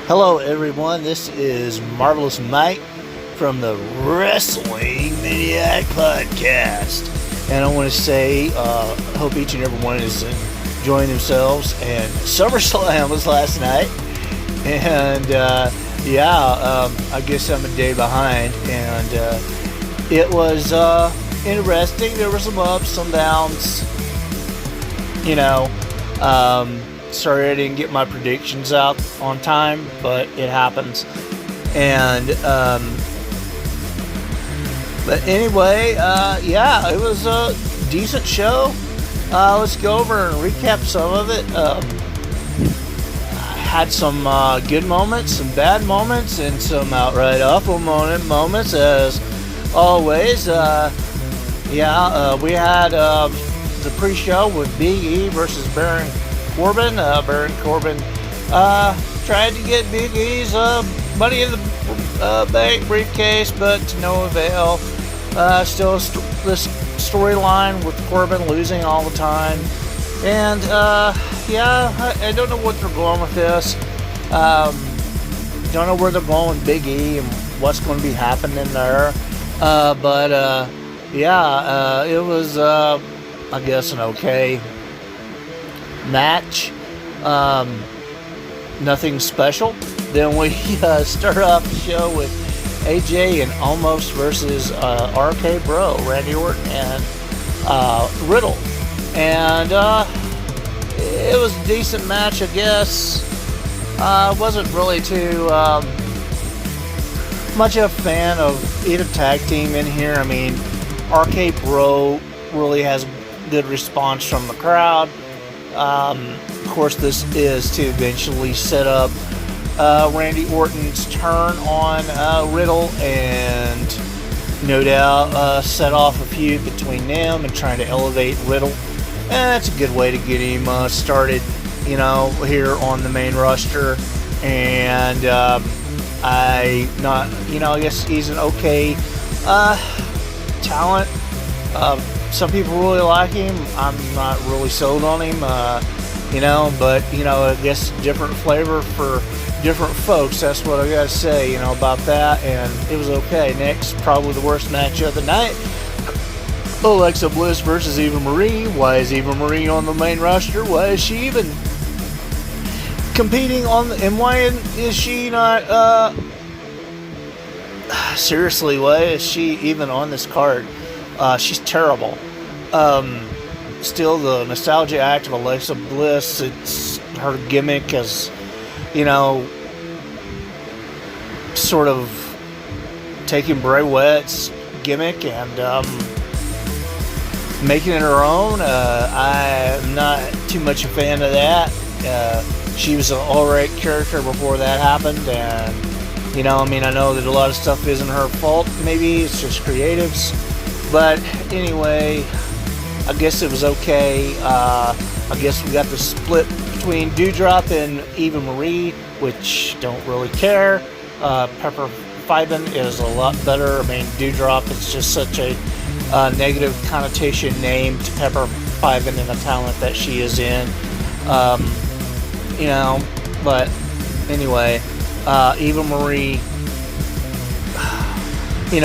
Hello everyone, this is Marvelous Mike from the Wrestling Maniac Podcast. And I want to say, hope each and every one is enjoying themselves. And SummerSlam was last night. And I guess I'm a day behind. And it was interesting. There were some ups, some downs. Sorry I didn't get my predictions out on time, but it happens. And, but anyway, it was a decent show. Let's go over and recap some of it. Had some good moments, some bad moments, and some outright awful moments, as always. We had the pre-show with Big E versus Baron Corbin. Baron Corbin tried to get Big E's money in the bank briefcase, but to no avail. Still this storyline with Corbin losing all the time. And I don't know what they're going with this. Don't know where they're going with Big E and what's going to be happening there. It was I guess an okay match. Nothing special. Then we start off the show with AJ and Almost versus RK Bro, Randy Orton and Riddle. And it was a decent match, I guess. Wasn't really too much of a fan of either tag team in here. I mean, RK Bro really has good response from the crowd. Of course, this is to eventually set up Randy Orton's turn on Riddle, and no doubt set off a feud between them and trying to elevate Riddle. And that's a good way to get him started, here on the main roster. And I guess he's an okay talent. Some people really like him. I'm not really sold on him, but I guess different flavor for different folks. That's what I gotta say, about that. And it was okay. Next, probably the worst match of the night: Alexa Bliss versus Eva Marie. Why is Eva Marie on the main roster? Why is she even competing and why is she not? Seriously, why is she even on this card? She's terrible. Still, the nostalgia act of Alexa Bliss, it's her gimmick as, sort of taking Bray Wyatt's gimmick and making it her own. I'm not too much a fan of that. She was an alright character before that happened, and, I know that a lot of stuff isn't her fault, maybe, it's just creatives. But anyway, I guess it was okay. I guess we got the split between Doudrop and Eva Marie, which don't really care. Pepper Fiben is a lot better. I mean, Doudrop is just such a negative connotation name to Pepper Fiben and the talent that she is in. But anyway, Eva Marie, they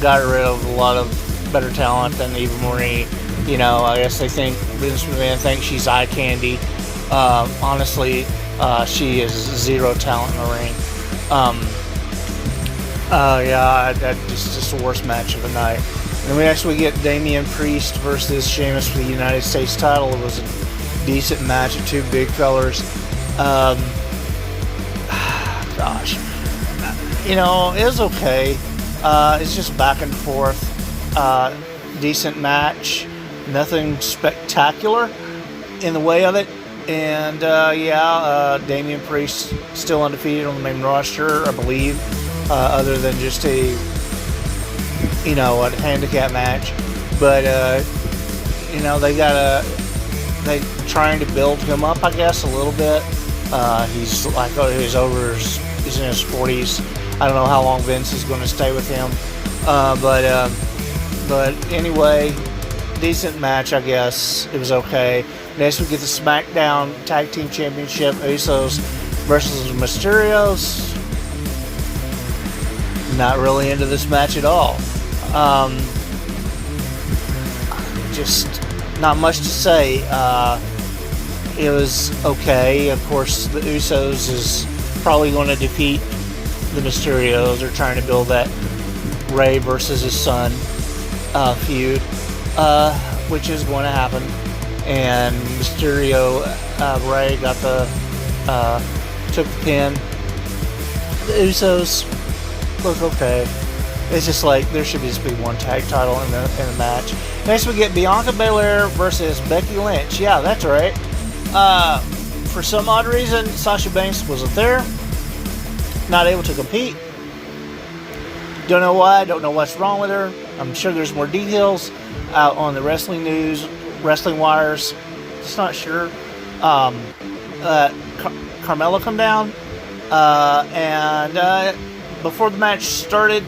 got rid of a lot of better talent than Eva Marie. I guess they think, Vince McMahon thinks she's eye candy. Honestly, she is zero talent in the ring. That's just the worst match of the night. And we actually get Damien Priest versus Sheamus for the United States title. It was a decent match of two big fellers. It was okay. It's just back and forth. Decent match. Nothing spectacular in the way of it. And Damien Priest still undefeated on the main roster, I believe, other than just a handicap match. But they trying to build him up, I guess, a little bit. He's in his 40s. I don't know how long Vince is going to stay with him. But anyway, decent match, I guess. It was okay. Next, we get the SmackDown Tag Team Championship. Usos versus the Mysterios. Not really into this match at all. Just not much to say. It was okay. Of course, the Usos is probably going to defeat the Mysterios. They're trying to build that Rey versus his son feud, which is going to happen. And Mysterio, Rey got took the pin. The Usos look okay. It's just like there should just be one tag title in the match. Next we get Bianca Belair versus Becky Lynch. Yeah, that's right. For some odd reason, Sasha Banks wasn't there. Not able to compete. Don't know why. Don't know what's wrong with her. I'm sure there's more details out on the wrestling news, wrestling wires. Just not sure. Carmella come down, and before the match started,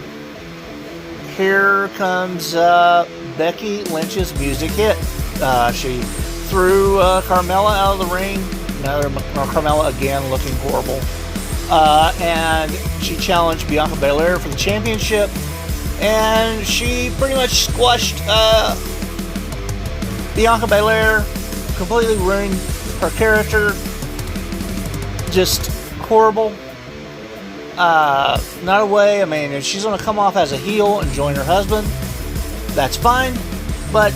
here comes Becky Lynch's music hit. She threw Carmella out of the ring. Another Carmella again looking horrible. And she challenged Bianca Belair for the championship. And she pretty much squashed Bianca Belair. Completely ruined her character. Just horrible. Not a way. I mean, if she's going to come off as a heel and join her husband, that's fine. But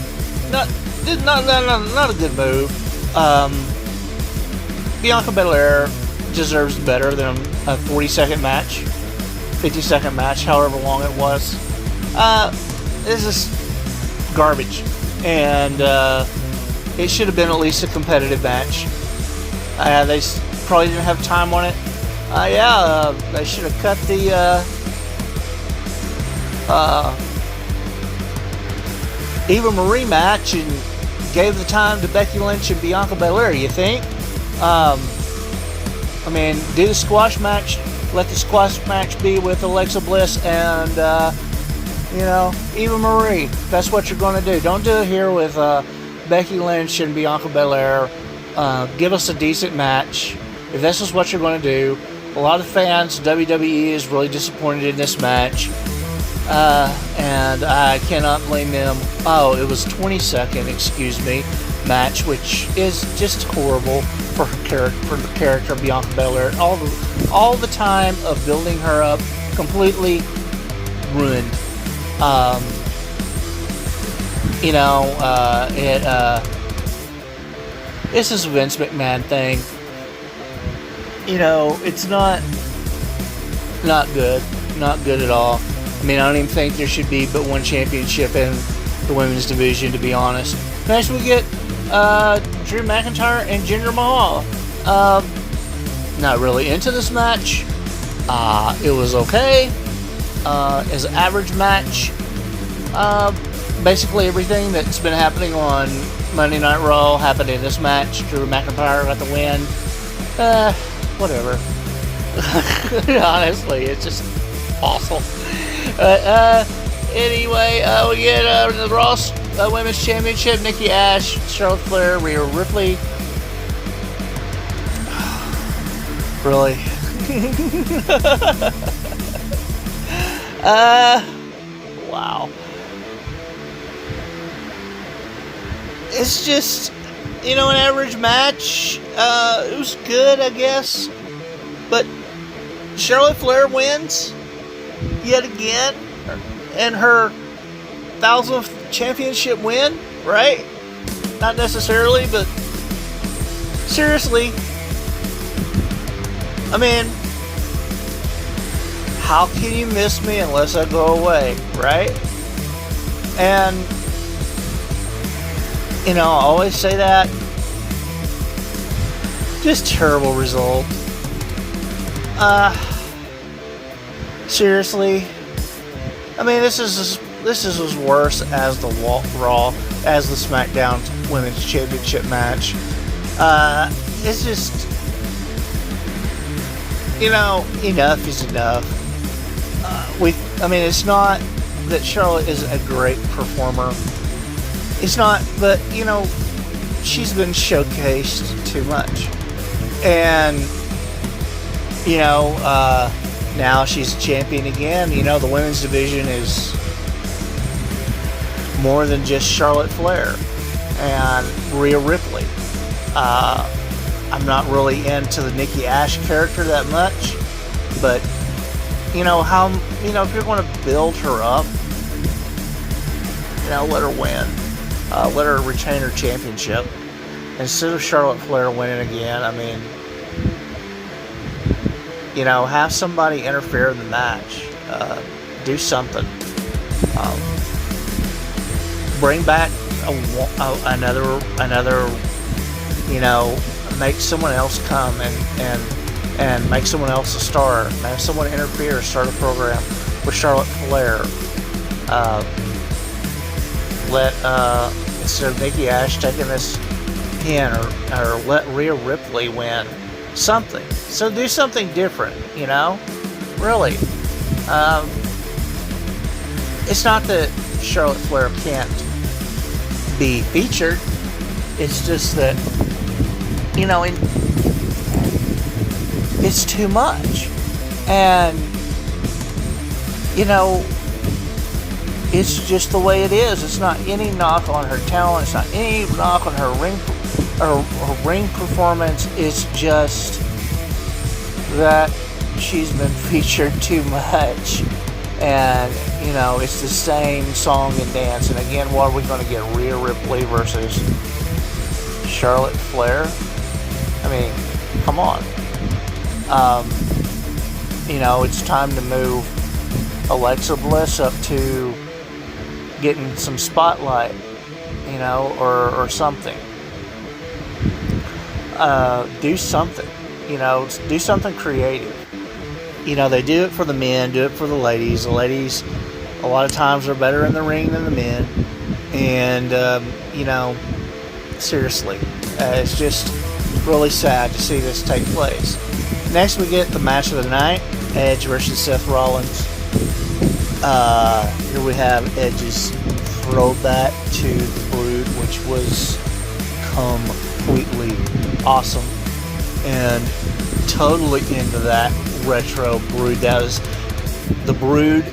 not a good move. Bianca Belair deserves better than a 40-second match, 50-second match, however long it was. This is garbage, and it should have been at least a competitive match. They probably didn't have time on it. They should have cut the Eva Marie match and gave the time to Becky Lynch and Bianca Belair, you think? I mean, do the squash match, let the squash match be with Alexa Bliss and, Eva Marie. That's what you're going to do. Don't do it here with Becky Lynch and Bianca Belair. Give us a decent match. If this is what you're going to do, a lot of fans, WWE is really disappointed in this match. And I cannot blame them. Oh, it was 22nd, excuse me, match, which is just horrible for the character of Bianca Belair. All the time of building her up, completely ruined. This is a Vince McMahon thing. It's not good. Not good at all. I mean, I don't even think there should be but one championship in the women's division, to be honest. Next, we get Drew McIntyre and Jinder Mahal. Not really into this match. It was okay. It's an average match. Basically, everything that's been happening on Monday Night Raw happened in this match. Drew McIntyre got the win. Whatever. Honestly, it's just awful. Anyway, we get the Raw Women's Championship. Nikki Ash, Charlotte Flair, Rhea Ripley. Really? Wow. It's just, an average match. It was good, I guess. But Charlotte Flair wins yet again, and her 1000th championship win, right? Not necessarily, but seriously, I mean, how can you miss me unless I go away, right? And I always say that. Just terrible result. Seriously, I mean, this is as worse as the Raw, as the SmackDown Women's Championship match. It's just, enough is enough. It's not that Charlotte isn't a great performer. It's not, but she's been showcased too much, and now she's champion again. The women's division is more than just Charlotte Flair and Rhea Ripley. I'm not really into the Nikki Ash character that much, but if you're going to build her up, let her win. Let her retain her championship instead of Charlotte Flair winning again. Have somebody interfere in the match. Do something. Bring back another. Make someone else come and make someone else a star. Have someone interfere. Start a program with Charlotte Flair. Instead of Nikki Ash taking this pin, or let Rhea Ripley win. Something. So do something different, Really. It's not that Charlotte Flair can't be featured. It's just that, it's too much. And, it's just the way it is. It's not any knock on her talent. It's not any knock on her ring performance. It's just that she's been featured too much. And, it's the same song and dance. And again, what are we going to get? Rhea Ripley versus Charlotte Flair? Come on. It's time to move Alexa Bliss up to getting some spotlight, or something. Do something, do something creative. They do it for the men, do it for the ladies. The ladies, a lot of times, are better in the ring than the men. And, seriously, it's just really sad to see this take place. Next, we get the match of the night, Edge versus Seth Rollins. Here we have Edge's throwback to the Brood, which was completely awesome, and totally into that retro Brood. That is, the Brood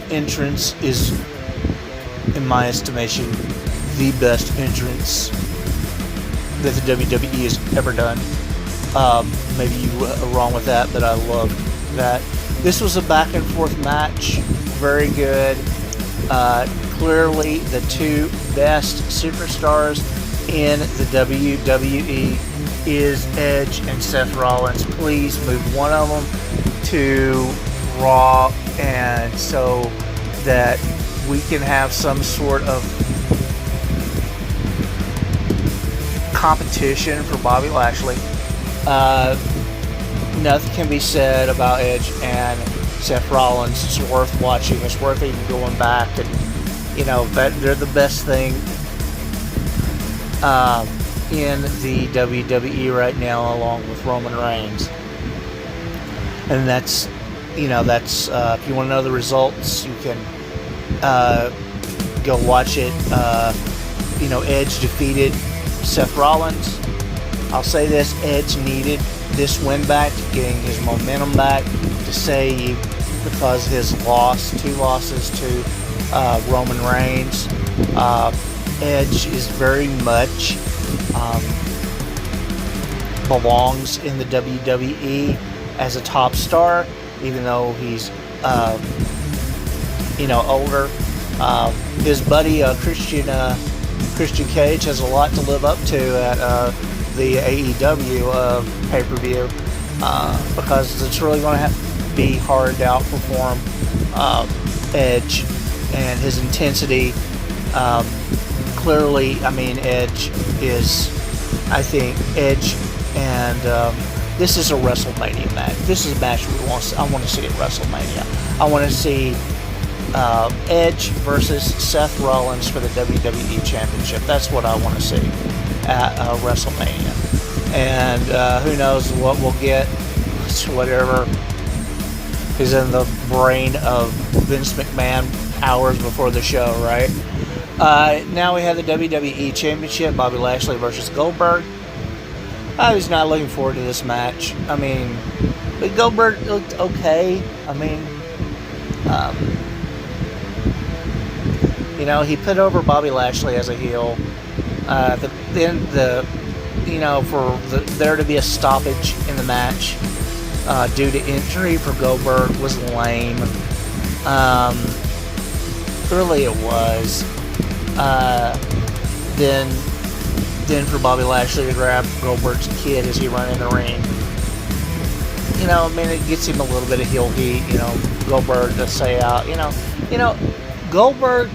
entrance is, in my estimation, the best entrance that the WWE has ever done. Maybe you are wrong with that, but I love that. This was a back and forth match, very good. Clearly the two best superstars in the WWE is Edge and Seth Rollins. Please move one of them to Raw, and so that we can have some sort of competition for Bobby Lashley. Nothing can be said about Edge and Seth Rollins. It's worth watching. It's worth even going back, and they're the best thing in the WWE right now, along with Roman Reigns. And that's if you want to know the results, you can go watch it. Edge defeated Seth Rollins. I'll say this: Edge needed this win back to getting his momentum back to save, because his two losses to Roman Reigns. Edge is very much belongs in the WWE as a top star, even though he's older. His buddy Christian Cage has a lot to live up to at the AEW pay-per-view, because it's really going to be hard to outperform Edge and his intensity. Clearly, Edge is, Edge, and this is a WrestleMania match. This is a match I want to see at WrestleMania. I want to see Edge versus Seth Rollins for the WWE Championship. That's what I want to see at WrestleMania. And who knows what we'll get. It's whatever is in the brain of Vince McMahon hours before the show, right? Now we have the WWE Championship, Bobby Lashley versus Goldberg. I was not looking forward to this match. The But Goldberg looked okay. I mean, you know, he put over Bobby Lashley as a heel. For there to be a stoppage in the match due to injury for Goldberg was lame. Really, it was. Then for Bobby Lashley to grab Goldberg's kid as he ran in the ring. You know, I mean, it gets him a little bit of heel heat. You know, Goldberg to say out. You know, Goldberg.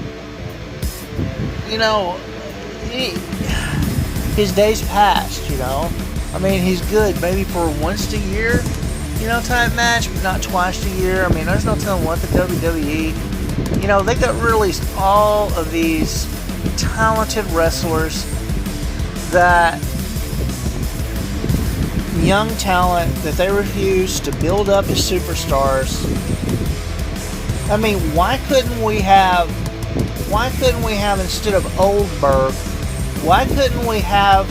You know, his days passed. You know, I mean, he's good maybe for once a year, you know, type match, but not twice a year. I mean, there's no telling what the WWE. You know, they got released all of these talented wrestlers that young talent that they refused to build up as superstars. I mean, why couldn't we have instead of Oldberg, why couldn't we have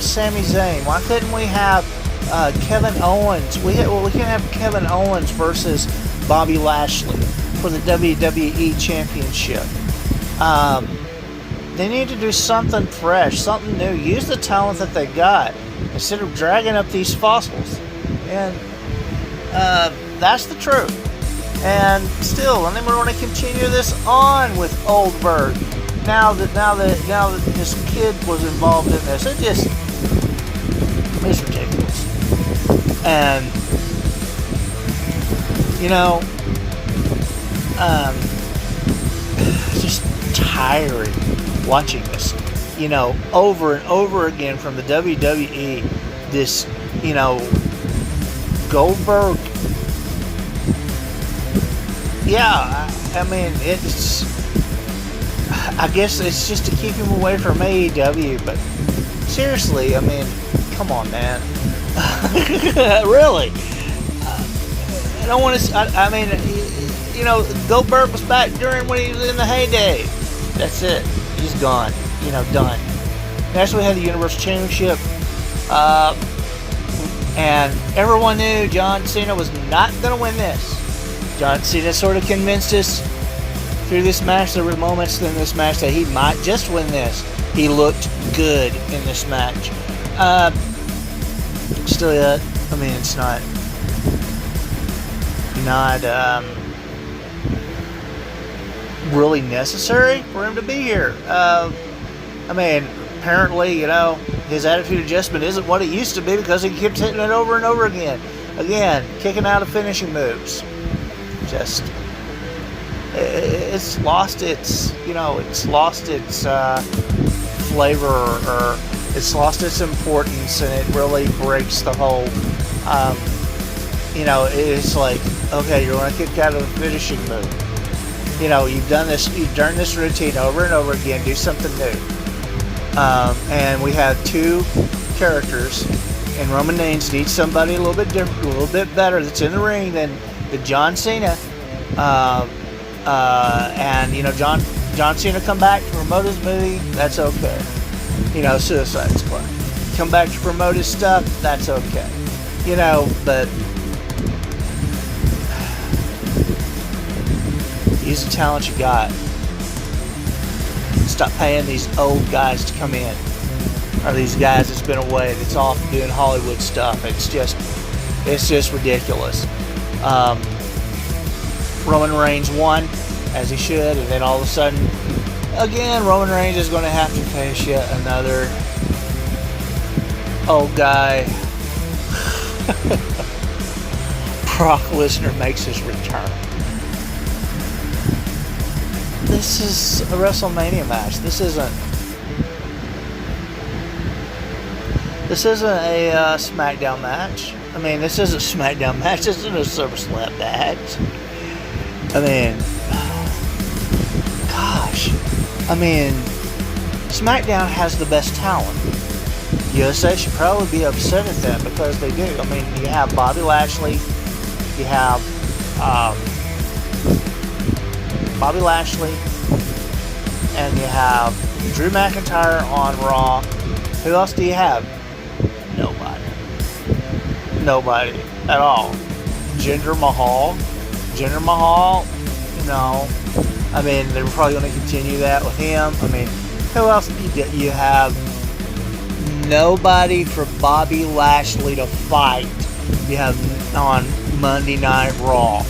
Sami Zayn? Why couldn't we have Kevin Owens? We can have Kevin Owens versus Bobby Lashley for the WWE Championship. They need to do something fresh, something new. Use the talent that they got instead of dragging up these fossils. And that's the truth. And still, I think we're going to continue this on with Oldberg. Now that his kid was involved in this, it's ridiculous. And you know, just tiring watching this, you know, over and over again from the WWE. This, you know, Goldberg. Yeah, I mean, I guess it's just to keep him away from AEW, but seriously, I mean, come on, man. Really? I don't want to. I mean, you know, Goldberg was back during when he was in the heyday. That's it. He's gone. You know, done. Next, we had the Universal Championship, and everyone knew John Cena was not going to win this. John Cena sort of convinced us through this match. There were moments in this match that he might just win this. He looked good in this match. Still yet, I mean, it's not really necessary for him to be here. I mean, apparently, you know, his attitude adjustment isn't what it used to be because he keeps hitting it over and over again. Again, kicking out of finishing moves. Just, it's lost its, you know, it's lost its flavor, or it's lost its importance, and it really breaks the whole, you know, it's like, okay, you're going to kick out of the finishing move. You know, you've done this routine over and over again, do something new. And we have two characters, and Roman Reigns needs somebody a little bit different, a little bit better that's in the ring than John Cena. And, you know, John Cena come back to promote his movie, that's okay. You know, Suicide Squad. Come back to promote his stuff, that's okay. You know, but use the talent you got. Stop paying these old guys to come in. Or these guys that's been away, that's off doing Hollywood stuff. It's just ridiculous. Roman Reigns won, as he should, and then all of a sudden, again, Roman Reigns is going to have to face yet another old guy. Brock Lesnar makes his return. This is a WrestleMania match. This isn't a SmackDown match. I mean, this is a SmackDown match. This isn't a SummerSlam match. I mean, gosh. I mean, SmackDown has the best talent. USA should probably be upset at them because they do. I mean, you have Bobby Lashley. You have Bobby Lashley. And you have Drew McIntyre on Raw. Who else do you have? Nobody at all. Jinder Mahal, no. I mean, they're probably going to continue that with him. I mean, who else you have? Nobody for Bobby Lashley to fight. You have on Monday Night Raw.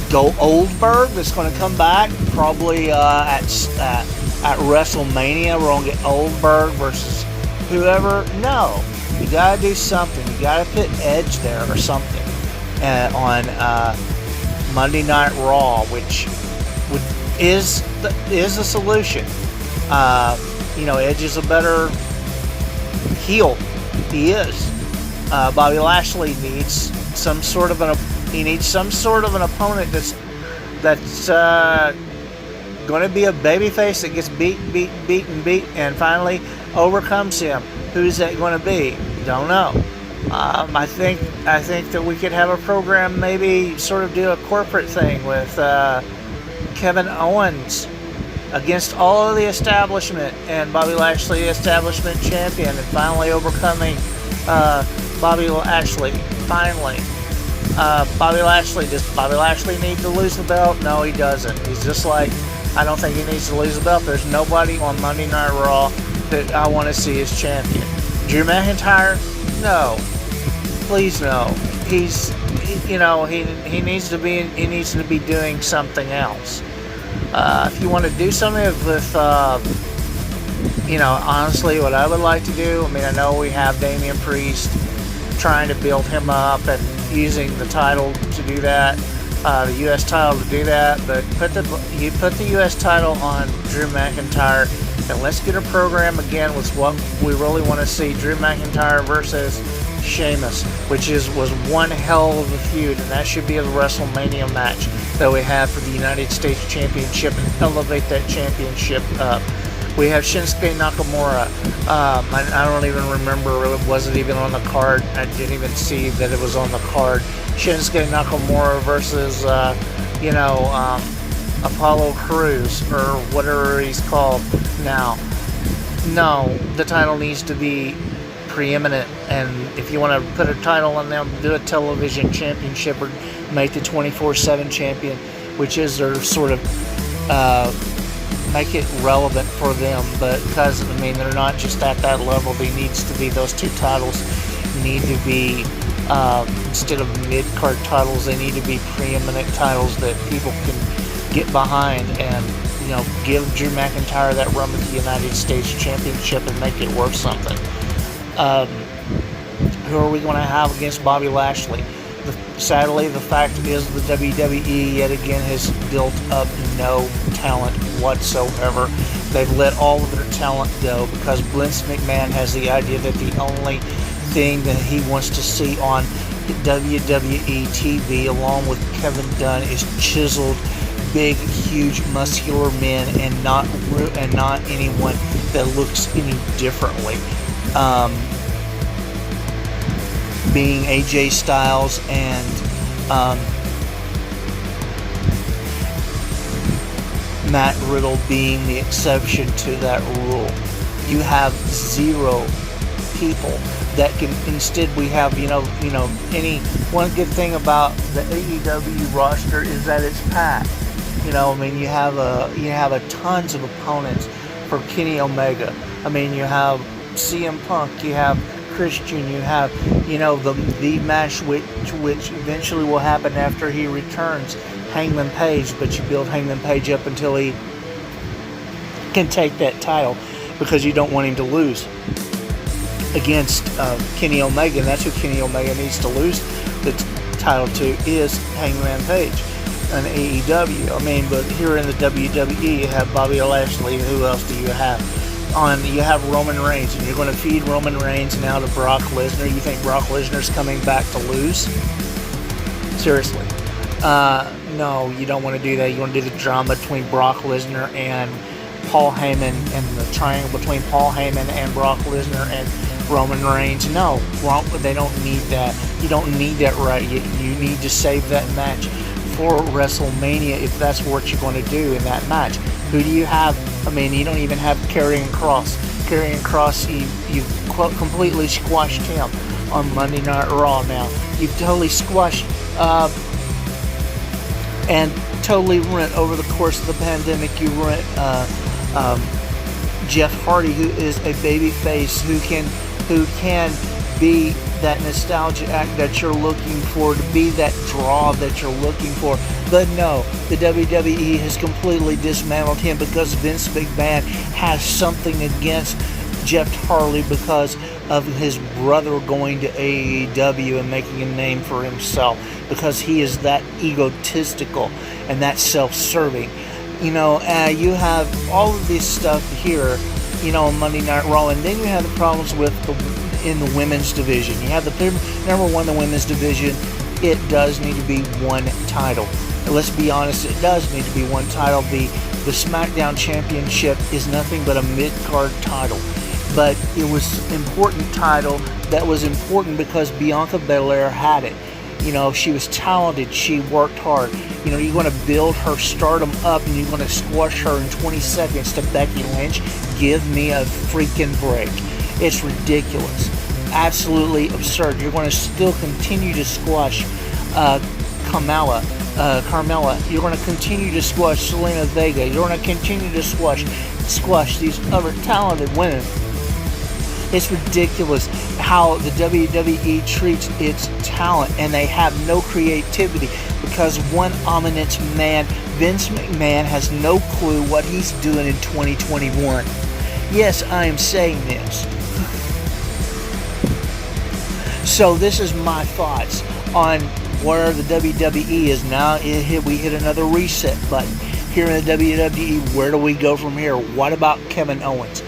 Goldberg that's going to come back probably at WrestleMania. We're going to get Goldberg versus whoever. No. You got to do something. You got to put Edge there or something on Monday Night Raw, which is a solution. Edge is a better heel. He is. Bobby Lashley needs some sort of an opponent that's going to be a babyface that gets beat, and finally overcomes him. Who's that going to be? Don't know. I think that we could have a program, maybe sort of do a corporate thing with Kevin Owens against all of the establishment, and Bobby Lashley, establishment champion, and finally overcoming Bobby Lashley. Finally. Bobby Lashley, does Bobby Lashley need to lose the belt? No, he doesn't. He's just like, I don't think he needs to lose the belt. There's nobody on Monday Night Raw that I want to see as champion. Drew McIntyre? No. Please no. He needs to be doing something else. If you want to do something with honestly, what I would like to do, I mean, I know we have Damien Priest trying to build him up and using the title to do that, the U.S. title to do that, but you put the U.S. title on Drew McIntyre, and let's get a program again with what we really want to see, Drew McIntyre versus Sheamus, which was one hell of a feud, and that should be a WrestleMania match that we have for the United States Championship and elevate that championship up. We have Shinsuke Nakamura. I don't even remember, was it even on the card? I didn't even see that it was on the card. Shinsuke Nakamura versus, Apollo Crews, or whatever he's called now. No, the title needs to be preeminent, and if you want to put a title on them, do a television championship or make the 24/7 champion, which is their sort of make it relevant for them. But because they're not just at that level, they needs to be, those two titles need to be instead of mid-card titles, they need to be preeminent titles that people can get behind, and give Drew McIntyre that run with the United States Championship and make it worth something. Who are we going to have against Bobby Lashley? Sadly, the fact is the WWE yet again has built up no talent whatsoever. They've let all of their talent go because Vince McMahon has the idea that the only thing that he wants to see on WWE TV, along with Kevin Dunn, is chiseled, big, huge, muscular men, and not anyone that looks any differently. Being AJ Styles and Matt Riddle being the exception to that rule. You have zero people that can. Instead, we have any one good thing about the AEW roster is that it's packed. You have a tons of opponents for Kenny Omega. You have CM Punk. You have Christian, you have, the match which eventually will happen after he returns, Hangman Page, but you build Hangman Page up until he can take that title because you don't want him to lose against Kenny Omega, and that's who Kenny Omega needs to lose the title to, is Hangman Page and AEW. But here in the WWE, you have Bobby Lashley. Who else do you have? You have Roman Reigns, and you're going to feed Roman Reigns now to Brock Lesnar. You think Brock Lesnar's coming back to lose? Seriously. No, you don't want to do that. You want to do the drama between Brock Lesnar and Paul Heyman, and the triangle between Paul Heyman and Brock Lesnar and Roman Reigns. No, they don't need that. You don't need that, right? You need to save that match for WrestleMania if that's what you're going to do in that match. Who do you have? I mean, you don't even have Karrion Kross. Karrion Kross, you've completely squashed him on Monday Night Raw now. You've totally squashed and totally ruined over the course of the pandemic. You ruined Jeff Hardy, who is a babyface who can be that nostalgia act that you're looking for, to be that draw that you're looking for. But no, the WWE has completely dismantled him because Vince McMahon has something against Jeff Hardy because of his brother going to AEW and making a name for himself, because he is that egotistical and that self-serving. You have all of this stuff here, on Monday Night Raw, and then you have the problems in the women's division. You have the number one, the women's division. It does need to be one title. And let's be honest, it does need to be one title. The SmackDown Championship is nothing but a mid-card title. But it was an important title that was important because Bianca Belair had it. She was talented. She worked hard. You're going to build her stardom up and you're going to squash her in 20 seconds to Becky Lynch. Give me a freaking break. It's ridiculous. Absolutely absurd. You're going to still continue to squash Carmella. You're going to continue to squash Selena Vega. You're going to continue to squash these other talented women. It's ridiculous how the WWE treats its talent, and they have no creativity because one ominous man, Vince McMahon, has no clue what he's doing in 2021. Yes, I am saying this. So this is my thoughts on where the WWE is now. We hit another reset button here in the WWE. Where do we go from here? What about Kevin Owens?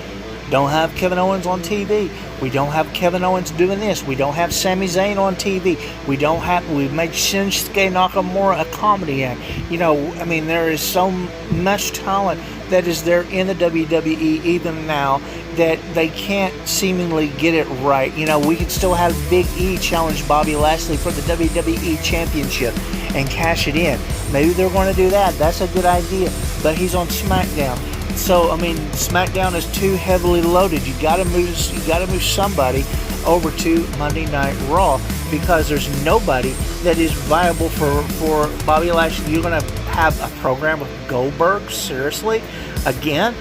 Don't have Kevin Owens on TV. We don't have Kevin Owens doing this. We don't have Sami Zayn on TV. We've made Shinsuke Nakamura a comedy act. There is so much talent that is there in the WWE even now that they can't seemingly get it right. We could still have Big E challenge Bobby Lashley for the WWE Championship and cash it in. Maybe they're going to do that. That's a good idea. But he's on SmackDown. So, SmackDown is too heavily loaded. You got to move somebody over to Monday Night Raw because there's nobody that is viable for Bobby Lashley. You're going to have a program with Goldberg? Seriously? Again?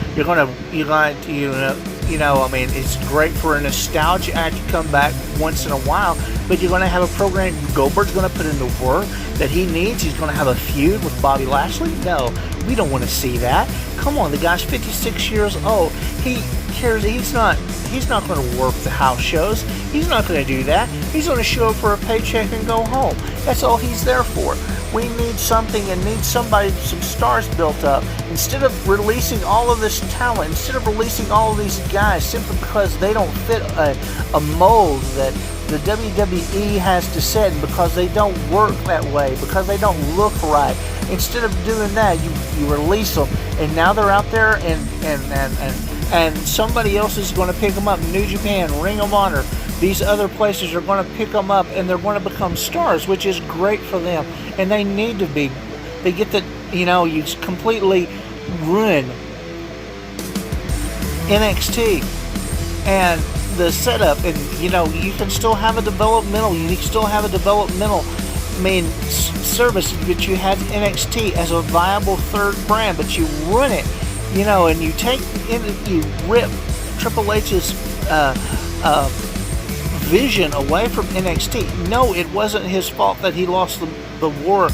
It's great for a nostalgia act to come back once in a while, but you're going to have a program. Goldberg's going to put in the work that he needs. He's going to have a feud with Bobby Lashley? No, we don't want to see that. Come on, the guy's 56 years old. He cares. He's not going to work the house shows. He's not going to do that. He's going to show up for a paycheck and go home. That's all he's there for. We need something and need somebody, some stars built up. Instead of releasing all of this talent, instead of releasing all of these guys simply because they don't fit a mold that the WWE has to set, and because they don't work that way, because they don't look right. Instead of doing that, you release them, and now they're out there, and somebody else is going to pick them up. New Japan, Ring of Honor, these other places are going to pick them up, and they're going to become stars, which is great for them, and they need to be. They get the, you completely ruin NXT and the setup, and you can still have a developmental. You can still have a developmental service, but you have NXT as a viable third brand, but you ruin it, and you rip Triple H's vision away from NXT. No, it wasn't his fault that he lost the war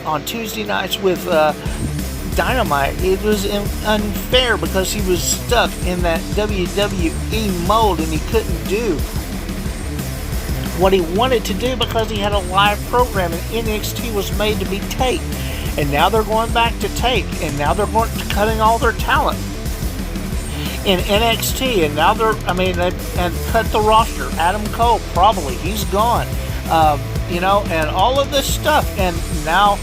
on Tuesday nights with Dynamite. It was unfair because he was stuck in that WWE mold and he couldn't do what he wanted to do because he had a live program, and NXT was made to be taped. And now they're going back to tape, and now they're cutting all their talent in NXT, and now and cut the roster. Adam Cole, probably, he's gone. And all of this stuff, and now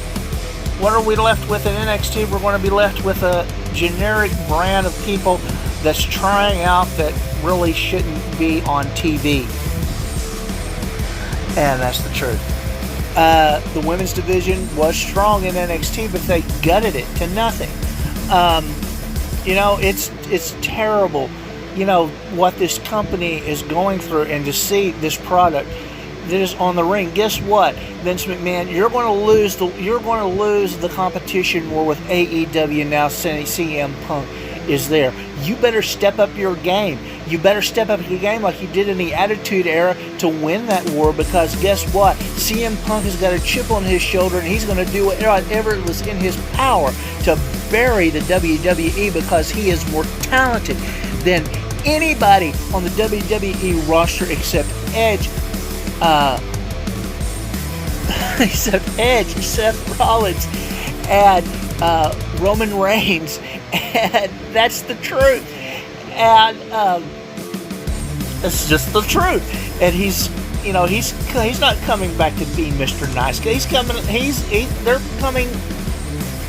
what are we left with in NXT? We're going to be left with a generic brand of people that's trying out that really shouldn't be on TV. And that's the truth. The women's division was strong in NXT, but they gutted it to nothing. It's terrible, what this company is going through, and to see this product that is on the ring. Guess what, Vince McMahon? You're going to lose the competition war with AEW now, since CM Punk is there. You better step up your game. You better step up your game like you did in the Attitude Era to win that war, because guess what? CM Punk has got a chip on his shoulder, and he's going to do whatever was in his power to bury the WWE, because he is more talented than anybody on the WWE roster except Edge. Except Edge, Seth Rollins, and Roman Reigns, and that's the truth. And it's just the truth. And he's not coming back to being Mr. Nice Guy. They're coming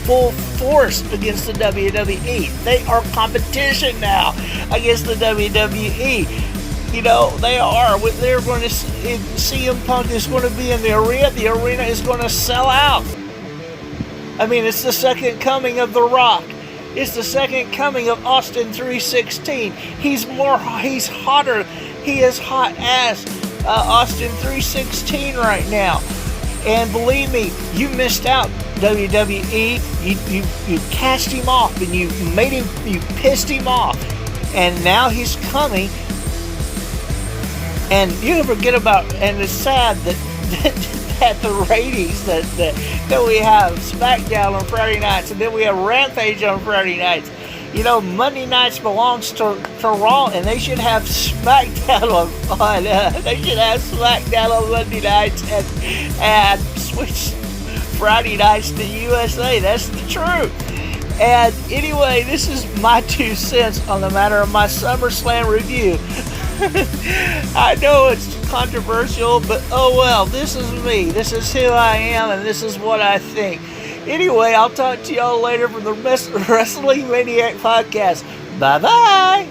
full force against the WWE. They are competition now against the WWE. They are. They're going to. CM Punk is going to be in the arena. The arena is going to sell out. I mean, it's the second coming of The Rock. It's the second coming of Austin 316. He's hotter. He is hot as Austin 316 right now. And believe me, you missed out, WWE. You cast him off, and you pissed him off. And now he's coming. And you forget about, and it's sad that the ratings that we have SmackDown on Friday nights, and then we have Rampage on Friday nights. Monday nights belongs to Raw, and they should have SmackDown on Monday nights and switch Friday nights to USA. That's the truth. And anyway, this is my 2 cents on the matter of my SummerSlam review. I know it's controversial, but oh well, this is me. This is who I am, and this is what I think. Anyway, I'll talk to y'all later from the Wrestling Maniac Podcast. Bye-bye!